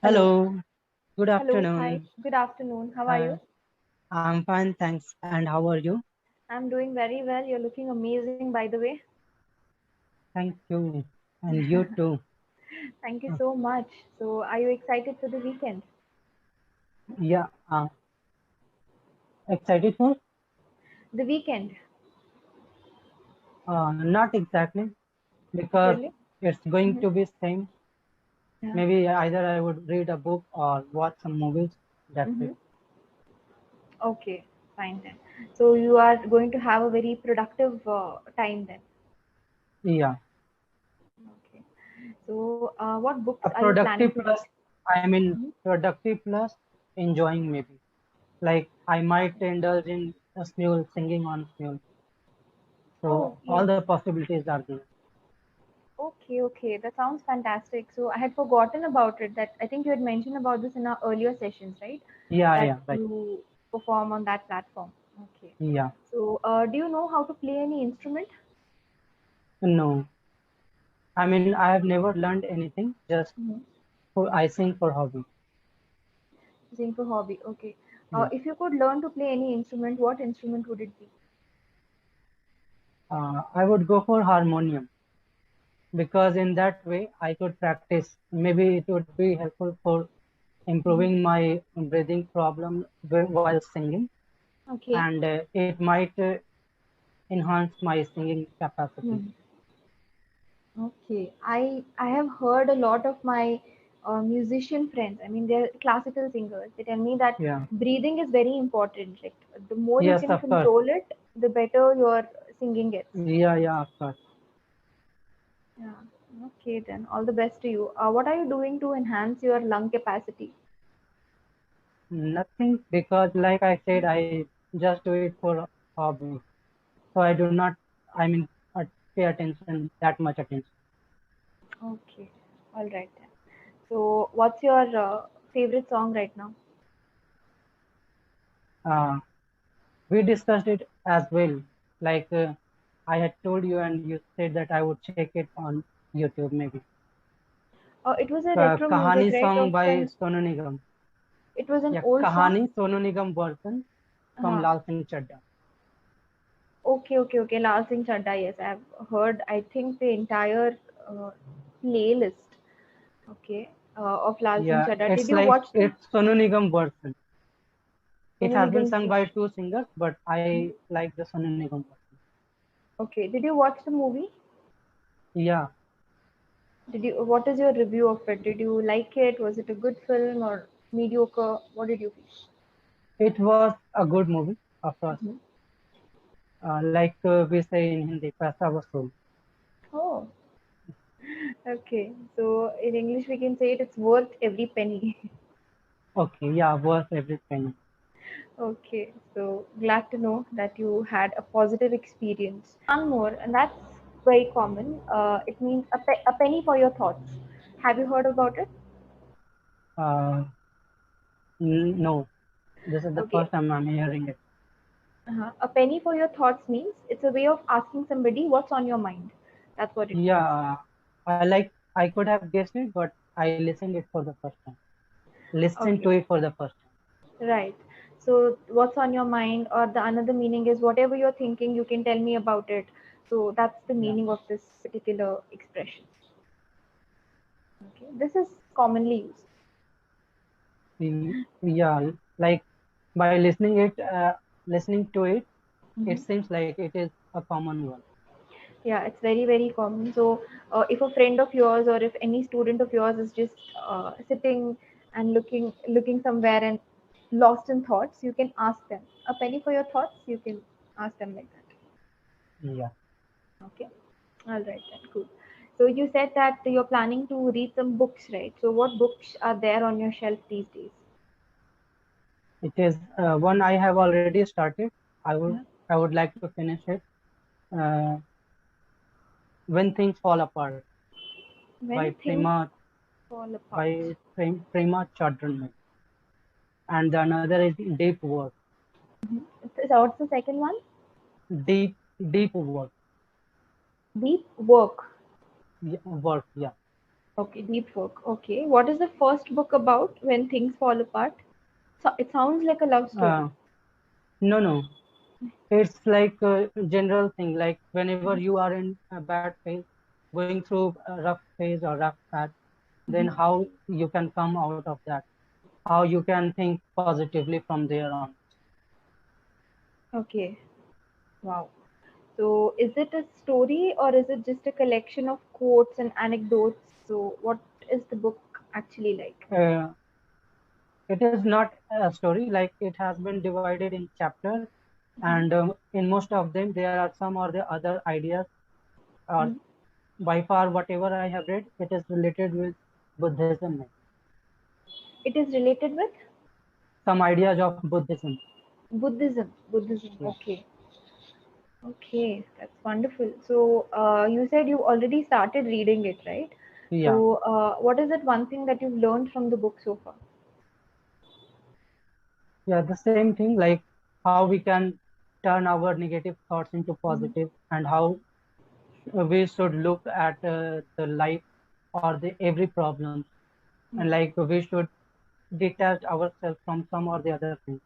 Hello. Hello, good Hello. Hi. afternoon. Good afternoon. How are Uh, you? I'm fine, thanks. And how are you? I'm doing very well. You're looking amazing, by the way. Thank you. And you too. Thank you Uh, so much. So, are you excited for the weekend? yeah, excited for? The weekend, Not exactly, because really? it's going Hmm. to be same. Yeah. Maybe either I would read a book or watch some movies. That's Mm-hmm. it. Okay, fine then. So, you are going to have a very productive time then. Yeah, Okay. So, what books a are you planning productive to read? plus, I mean, Mhm. productive plus enjoying maybe. Like I might indulge in a mule singing on mule. Oh, So all yes. the possibilities are there. Okay, okay. That sounds fantastic. So I had forgotten about it that I think you had mentioned about this in our earlier sessions, right? Yeah, That yeah, right. you perform on that platform. Okay. Yeah. So, do you know how to play any instrument? No, I mean, I have never learned anything, just Hmm. I sing for hobby. Sing for hobby. Okay. Yeah. If you could learn to play any instrument, what instrument would it be? I would go for harmonium because in that way I could practice. Maybe it would be helpful for Hmm. improving my breathing problem while singing, Okay. and it might enhance my singing capacity. Hmm. Okay, I have heard a lot of my musician friends. I mean, they're classical singers. They tell me that Yeah. breathing is very important. Like the more you Yes, can of course. control it, the better your singing gets. Yeah, yeah, of course. Yeah. Okay, then all the best to you. What are you doing to enhance your lung capacity? Nothing because, like I said, I just do it for hobby. So I do not, I mean, pay attention, that much attention. Okay, all right then. So, what's your favorite song right now? Uh, we discussed it as well. Like I had told you, and you said that I would check it on YouTube maybe. It was a retro Kahani music, right? song Of by an Sonu Nigam. it was an Yeah, old song. Kahani Sonu Nigam version from Uh-huh. Lal Singh Chadda. Okay, okay, okay. Lal Singh Chadda, yes, I've heard. I think the entire uh, playlist, okay, of Lal Singh Yeah, Chadda. Did it's you like watch the it's Sonu Nigam version. It Sonu has been Nigam's sung by version? two singers, but I like the Sonu Nigam version. Okay. Did you watch the movie? Yeah, Did you? What is your review of it? Did you like it? Was it a good film or mediocre? What did you feel? it was a good movie, of course. Mhm. Like we say in Hindi, paisa vasool. Oh, okay. So in English we can say it's worth every penny. Okay, yeah, worth everything. Okay, so glad to know that you had a positive experience. One more, and that's very common. It means a penny for your thoughts. Have you heard about it? Uh, no, this is the Okay, first time I'm hearing it. a penny for your thoughts means it's a way of asking somebody what's on your mind. That's what it means. Yeah, I could have guessed it, but I listened it for the first time. Listen to Okay, it for the first time. right. So what's on your mind, or the another meaning is whatever you're thinking, you can tell me about it. So that's the Yeah. meaning of this particular expression. Okay, this is commonly used. Yeah, like by listening to it, it Mhm. seems like it is a common one. Yeah, it's very, very common. So, if a friend of yours or if any student of yours is just sitting and looking somewhere and lost in thoughts, you can ask them a penny for your thoughts. You can ask them like that. Yeah, Okay. All right then. Cool. So you said that you're planning to read some books, right? So what books are there on your shelf these days? it is one I have already started. I would Yeah. I would like to finish it. Uh, When Things Fall Apart by When things fall apart. Prema Chowdhury, and the another is Deep Work. So what's the second one? Deep Work. Deep work. Yeah, work. Yeah, Okay, deep work. Okay. What is the first book about when things fall apart? So it sounds like a love story. Uh, no, no. It's like a general thing. Like whenever you are in a bad phase, going through a rough phase or rough patch, then Mhm. how you can come out of that, how you can think positively from there on. Okay. Wow. So is it a story or is it just a collection of quotes and anecdotes? So what is the book actually like? Uh, it is not a story, like it has been divided in chapters, and in most of them there are some or the other ideas, or Mhm. by far whatever I have read, it is related with Buddhism, It is related with some ideas of Buddhism. Buddhism. Buddhism. Yeah, Okay. Okay, that's wonderful. So, you said you already started reading it, right? yeah, So, what is it one thing that you've learned from the book so far? yeah. The same thing, like how we can turn our negative thoughts into Mhm. positive, and how we should look at the life or the every problem, and Yeah. like we should detach ourselves from some or the other thing,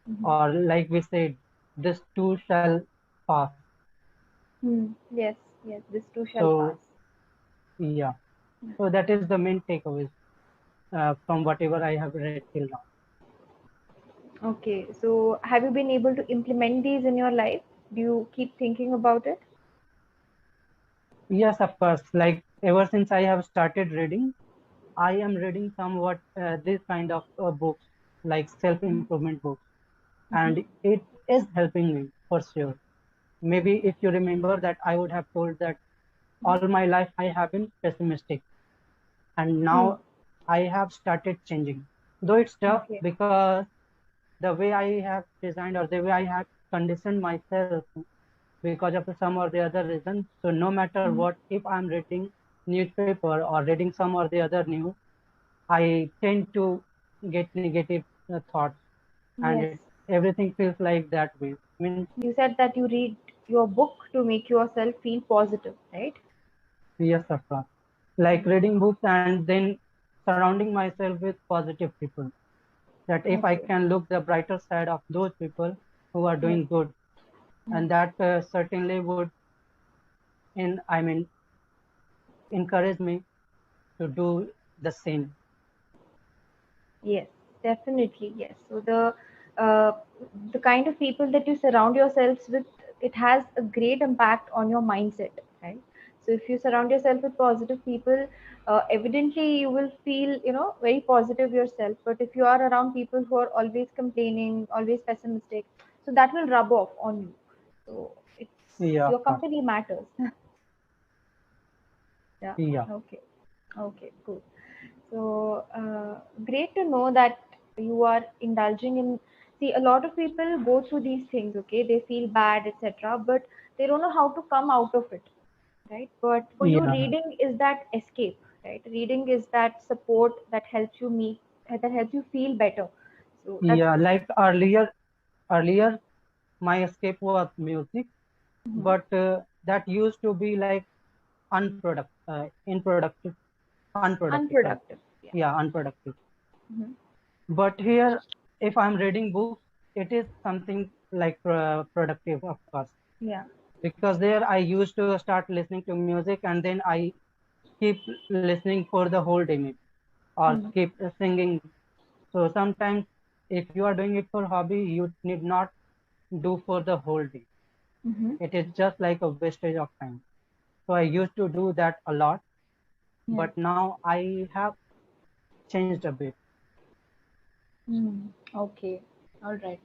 Mhm. or like we said, this too shall pass. Hmm. Yes, yes, this too shall So pass. yeah, Yeah. so that is the main takeaways from whatever I have read till now. Okay, so have you been able to implement these in your life? Do you keep thinking about it? Yes, of course. Like ever since I have started reading, I am reading somewhat this kind of books, like self-improvement books, Mm-hmm. and it is helping me for sure. Maybe if you remember that I would have told that all my life I have been pessimistic, and Hmm. now I have started changing. Though it's tough Okay. because the way I have designed or the way I have conditioned myself because of some or the other reason. So no matter Mhm. what, if I'm reading newspaper or reading some or the other news, I tend to get negative thoughts, and Yes. everything feels like that way. Means You said that you read your book to make yourself feel positive, right? yes, of course. Like reading books and then surrounding myself with positive people. That if I Okay. can look the brighter side of those people who are Yes. doing good, Yes. and that certainly would, I mean, encourage me to do the same. Yes, definitely, yes. So uh, the kind of people that you surround yourselves with, it has a great impact on your mindset, right? So if you surround yourself with positive people, evidently you will feel, very positive yourself. But if you are around people who are always complaining, always pessimistic, so that will rub off on you. So it's Yeah, of your course. company matters. Yeah. Yeah, Okay. Okay. Cool. So great to know that you are indulging in. See, a lot of people go through these things. Okay, they feel bad, etc., but they don't know how to come out of it, right? But for you, yeah, reading is that escape, right? Reading is that support that helps you meet, that helps you feel better. So that's yeah. good. Like earlier, my escape was music, Hmm. but that used to be like unproductive. Sorry, Unproductive. Yeah. yeah, unproductive. Hmm. But here, if I'm reading books, it is something like productive, of course, Yeah. because there I used to start listening to music and then I keep listening for the whole day, maybe, or Hmm. keep singing. So sometimes, if you are doing it for hobby, you need not do for the whole day. Hmm. It is just like a wastage of time. So I used to do that a lot, Yeah. but now I have changed a bit. Hmm. Okay. All right.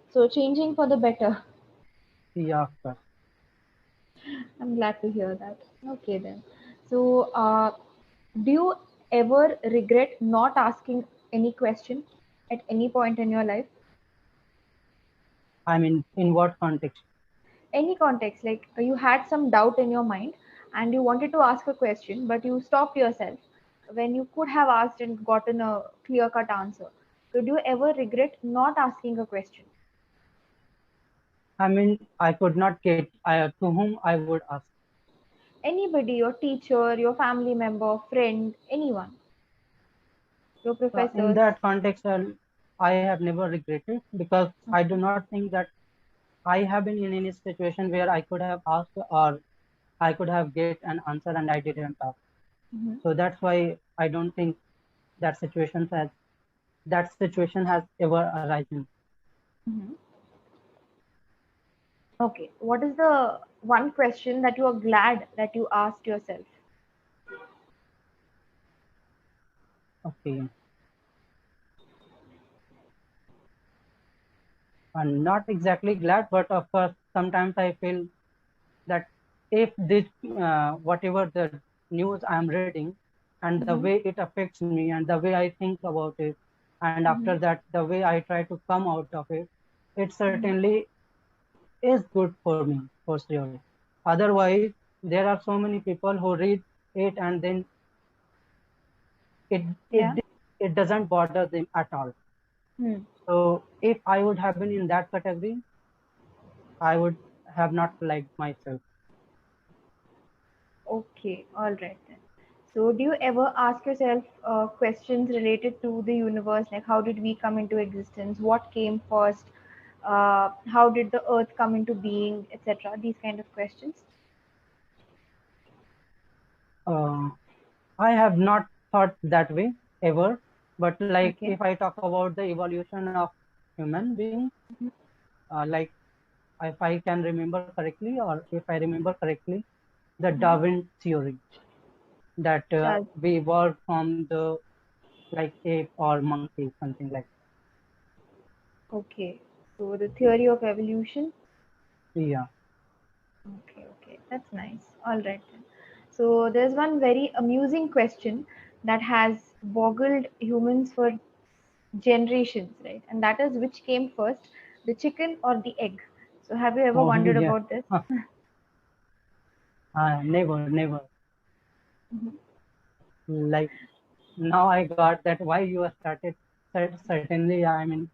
So changing for the better. Yeah, of course. I'm glad to hear that. Okay, then. So, do you ever regret not asking any question at any point in your life? I mean, in what context? Any context, like you had some doubt in your mind and you wanted to ask a question, but you stopped yourself when you could have asked and gotten a clear cut answer. So, do you ever regret not asking a question? I mean, I could not get to whom I would ask. Anybody, your teacher, your family member, friend, anyone, your In professors. that context, I have never regretted, because I do not think that I have been in any situation where I could have asked, or I could have get an answer and I didn't ask. Hmm. So that's why I don't think that situation has ever arisen. Hmm. Okay, what is the one question that you are glad that you asked yourself? Okay, I'm not exactly glad, but of course sometimes I feel that if this whatever the news I'm reading, and the Hmm. way it affects me and the way I think about it, and Hmm. after that the way I try to come out of it, it Hmm. certainly is good for me, for sure. Otherwise, there are so many people who read it and then it Yeah. it it doesn't bother them at all. Hmm. So if I would have been in that category, I would have not liked myself. Okay, all right then. So, do you ever ask yourself questions related to the universe, like how did we come into existence? What came first? How did the earth come into being, etc.? These kind of questions. Uh, I have not thought that way ever, but like Okay. if I talk about the evolution of human being, like if I can remember correctly, or if I remember correctly, the Mm-hmm. Darwin theory, that Does we evolved from the like ape or monkey, something like okay. So the theory of evolution. that. Yeah. Okay, okay, that's nice. All right then. So there's one very amusing question that has boggled humans for generations, right? And that is which came first, the chicken or the egg? So have you ever Oh, wondered yeah. about this? Never, never. Mhm. Like now I got that why you have started. Certainly, I mean,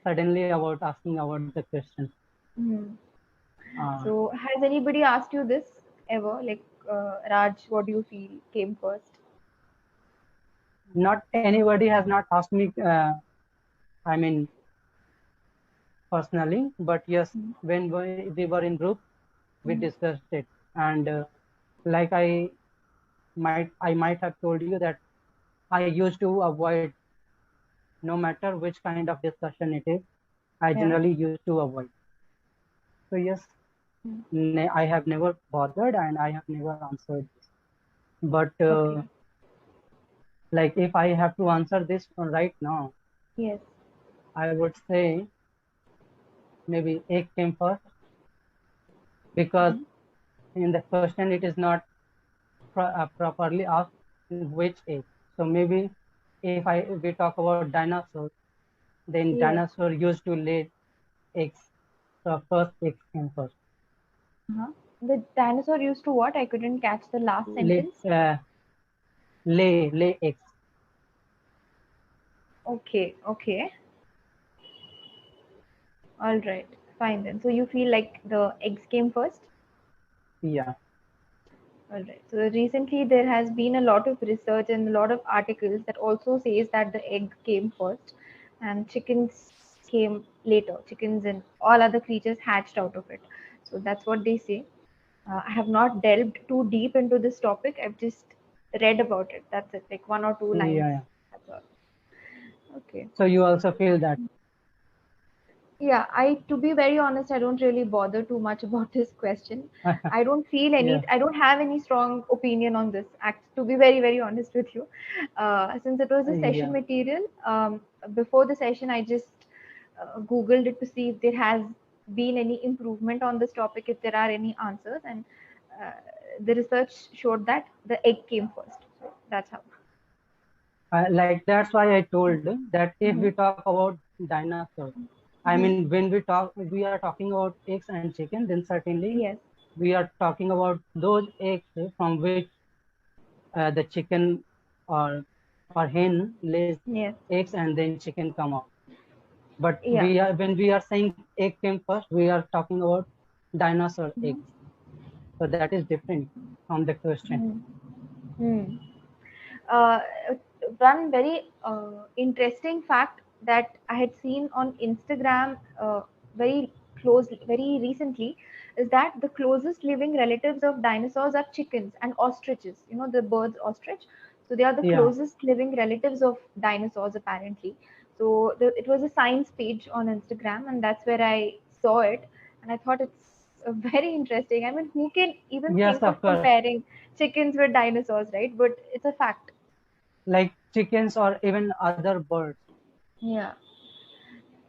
suddenly about asking about the question. Mhm. Uh, So has anybody asked you this ever? Like, Raj, what do you feel came first? Not anybody has not asked me. I mean, personally, but yes, Mhm. when we were in group, we Mhm. discussed it, and like I might have told you that I used to avoid, no matter which kind of discussion it is, I Yeah. generally used to avoid. So yes, Mhm. I have never bothered and I have never answered this. But Okay. like if I have to answer this one right now, Yes. I would say maybe egg came first, because Mhm. in the question it is not properly asked which egg. So maybe if we talk about dinosaurs, then Yes. dinosaur used to lay eggs. So first eggs came first. Uh-huh. The dinosaur used to what? I couldn't catch the last Lay sentence. lay eggs. Okay. Okay. All right. Fine then. So you feel like the eggs came first? Yeah. All right. So recently there has been a lot of research and a lot of articles that also says that the egg came first and chickens came later. Chickens and all other creatures hatched out of it. So that's what they say. I have not delved too deep into this topic. I've just read about it. That's it, like one or two Yeah. lines. Yeah. That's all. Okay. So you also feel that. Yeah, to be very honest, I don't really bother too much about this question. I don't feel Yeah. I don't have any strong opinion on this act, to be very, very honest with you. Since it was a session Yeah. material, before the session, I just Googled it to see if there has been any improvement on this topic, if there are any answers. And uh, the research showed that the egg came first. So that's how. Like that's why I told that if we Hmm. talk about dinosaurs, I Hmm. mean, we are talking about eggs and chicken, then certainly Yes, we are talking about those eggs from which the chicken or hen lays yes, eggs and then chicken come out. But yeah. when we are saying egg came first, we are talking about dinosaur eggs. So that is different from the question. Hmm. Hmm. uh, One very interesting fact that I had seen on Instagram very very recently is that the closest living relatives of dinosaurs are chickens and ostriches. You know the birds ostrich. So they are the Yeah. closest living relatives of dinosaurs apparently. So it was a science page on Instagram, and that's where I saw it, and I thought it's very interesting. I mean, who can even Yes, think of of course. comparing chickens with dinosaurs, right? But it's a fact. Like chickens or even other birds. Yeah.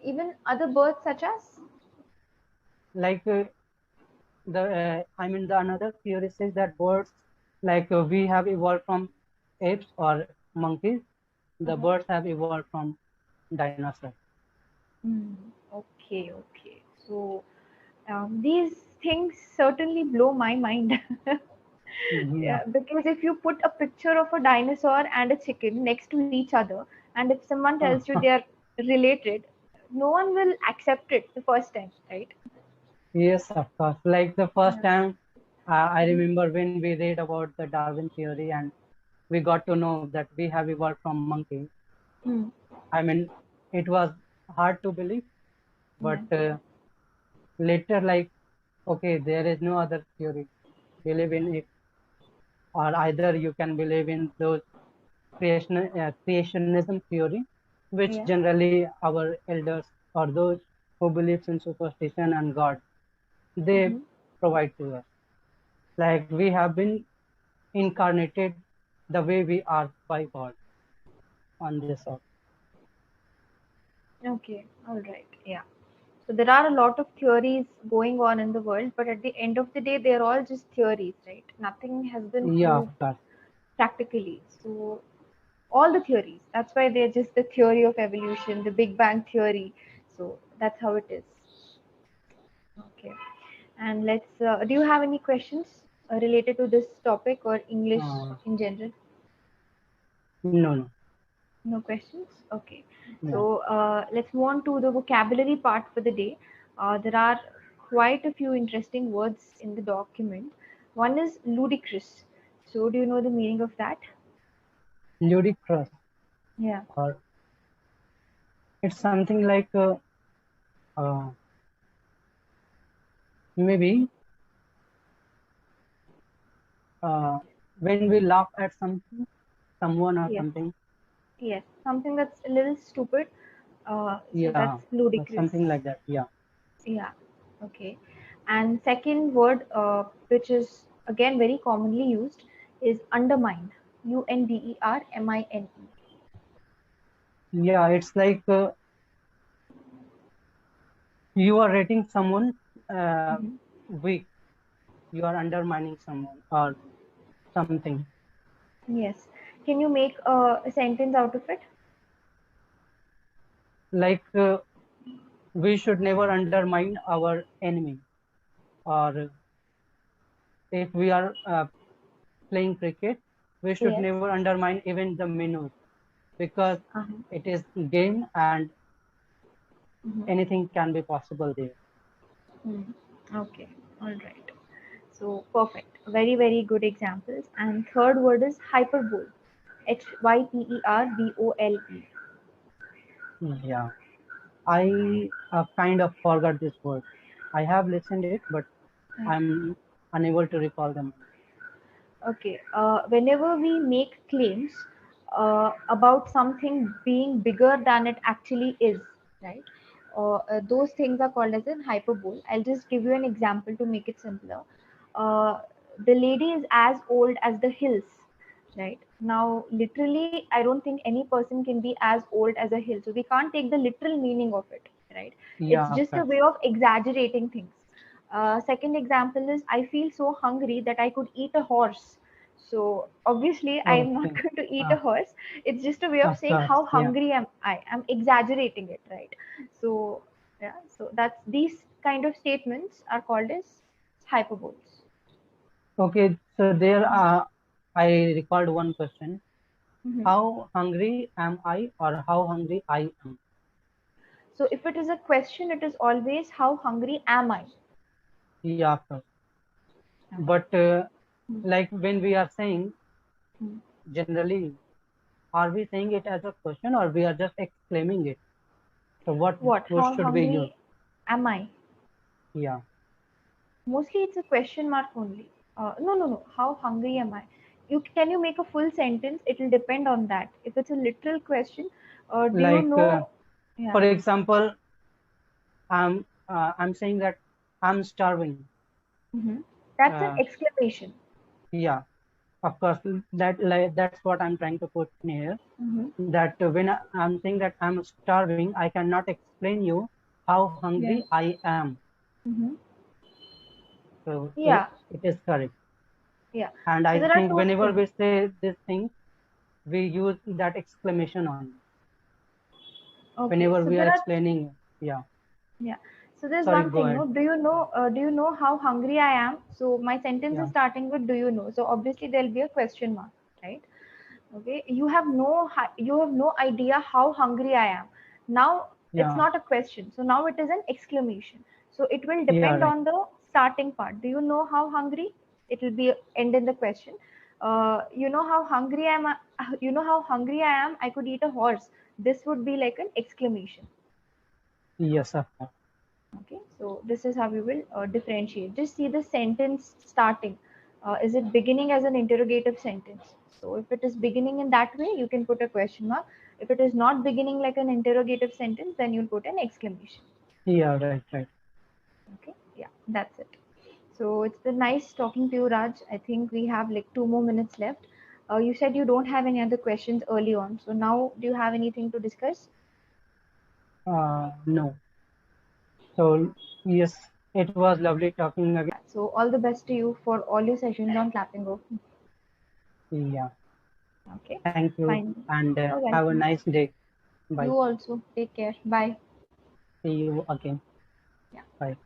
Even other birds such as? Like I mean, the another theory says that birds, like we have evolved from apes or monkeys. The Uh-huh. birds have evolved from dinosaurs. Hmm. Okay, okay. So these things certainly blow my mind. Yeah. Yeah, because if you put a picture of a dinosaur and a chicken next to each other, and if someone tells you they are related, no one will accept it the first time, right? Yes, of course. Like the first Yeah. time, I remember when we read about the Darwin theory and we got to know that we have evolved from monkey. Hmm. I mean, it was hard to believe, Yeah. but later, like, okay, there is no other theory. Believe in it, or either you can believe in those creationism theory, which Yeah. generally our elders or those who believes in superstition and God, they Hmm. provide to us. Like we have been incarnated the way we are by God on this earth. Okay. All right. Yeah. So there are a lot of theories going on in the world, but at the end of the day, they're all just theories, right? Nothing has been Yeah, of proved course. practically. So all the theories, that's why they're just the theory of evolution, the Big Bang theory. So that's how it is. Okay. And do you have any questions related to this topic or English Uh, in general? no, no. No questions? Okay. Yeah. So let's move on to the vocabulary part for the day. There are quite a few interesting words in the document. One is ludicrous. So do you know the meaning of that? Ludicrous, Yeah. or it's something like uh, maybe uh, when we laugh at something, someone or Yes. something. Yes. Something that's a little stupid. So Yeah, that's ludicrous. something like that. Yeah. Yeah. Okay. And second word, which is again very commonly used, is undermine. UNDERMINE. Yeah, it's like you are rating someone uh, Mhm. weak. You are undermining someone or something. Yes. Can you make a sentence out of it? Like we should never undermine our enemy, or if we are playing cricket, we should Yes. never undermine even the minnows because Uh-huh. it is game and Mhm. anything can be possible there. Mm. Okay. All right. So perfect. Very, very good examples. And third word is hyperbole. Hyperbole. Yeah, I kind of forgot this word. I have listened it, but I'm unable to recall them. Okay. Whenever we make claims about something being bigger than it actually is, right? Those things are called as an hyperbole. I'll just give you an example to make it simpler. The lady is as old as the hills, right? Now, literally, I don't think any person can be as old as a hill. So we can't take the literal meaning of it, right? Yeah, It's of just a course. way of exaggerating things. Second example is I feel so hungry that I could eat a horse. So obviously I'm not Okay. going to eat Uh, a horse. It's just a way of of saying course. how Yeah. hungry am I. I'm exaggerating it, right? So yeah, so that's these kind of statements are called as hyperboles. Okay. So there, I recalled one question. Mhm. How hungry am I, or how hungry I am? So if it is a question, it is always how hungry am I? Yeah, of course. Okay. But Hmm. like when we are saying, Hmm. generally, are we saying it as a question or we are just exclaiming it? So what What? word How should we use? hungry am I? Yeah, Mostly it's a question mark only. No, no, no. How hungry am I? Can you make a full sentence? It will depend on that. If it's a literal question, do you like know? for Yeah. example, I'm saying that I'm starving. Hmm. That's an Uh, exclamation. yeah, of course, that's what I'm trying to put in here. Hmm. That when I'm saying that I'm starving, I cannot explain you how hungry Yeah. I am. Hmm. So Yeah. it is correct. Yeah. And So I there are think two whenever things. we say this thing, we use that exclamation on Okay. whenever So we are there are explaining. Yeah, Yeah. So there's sorry, one go thing, ahead. no? Do you know how hungry I am? So my sentence is Yeah, starting with do you know? So obviously there'll be a question mark, right? Okay. You have no idea how hungry I am. Now it's yeah, not a question. So now it is an exclamation. So it will yeah, depend right. on the starting part. Do you know how hungry? It will be end in the question. You know how hungry I am. You know how hungry I am. I could eat a horse. This would be like an exclamation. Yes, of course. Okay, so this is how we will differentiate. Just see the sentence starting. Is it beginning as an interrogative sentence? So if it is beginning in that way, you can put a question mark. If it is not beginning like an interrogative sentence, then you'll put an exclamation. Yeah, right, right. Okay, yeah, that's it. So it's been nice talking to you, Raj. I think we have like 2 more minutes left. You said you don't have any other questions early on. So now, do you have anything to discuss? No. So yes, it was lovely talking again. Yeah. So all the best to you for all your sessions on Clapping Go. Yeah, Okay, thank you, fine. and You're have a welcome. nice day. Bye. You also take care. Bye. See you again. Yeah. Bye.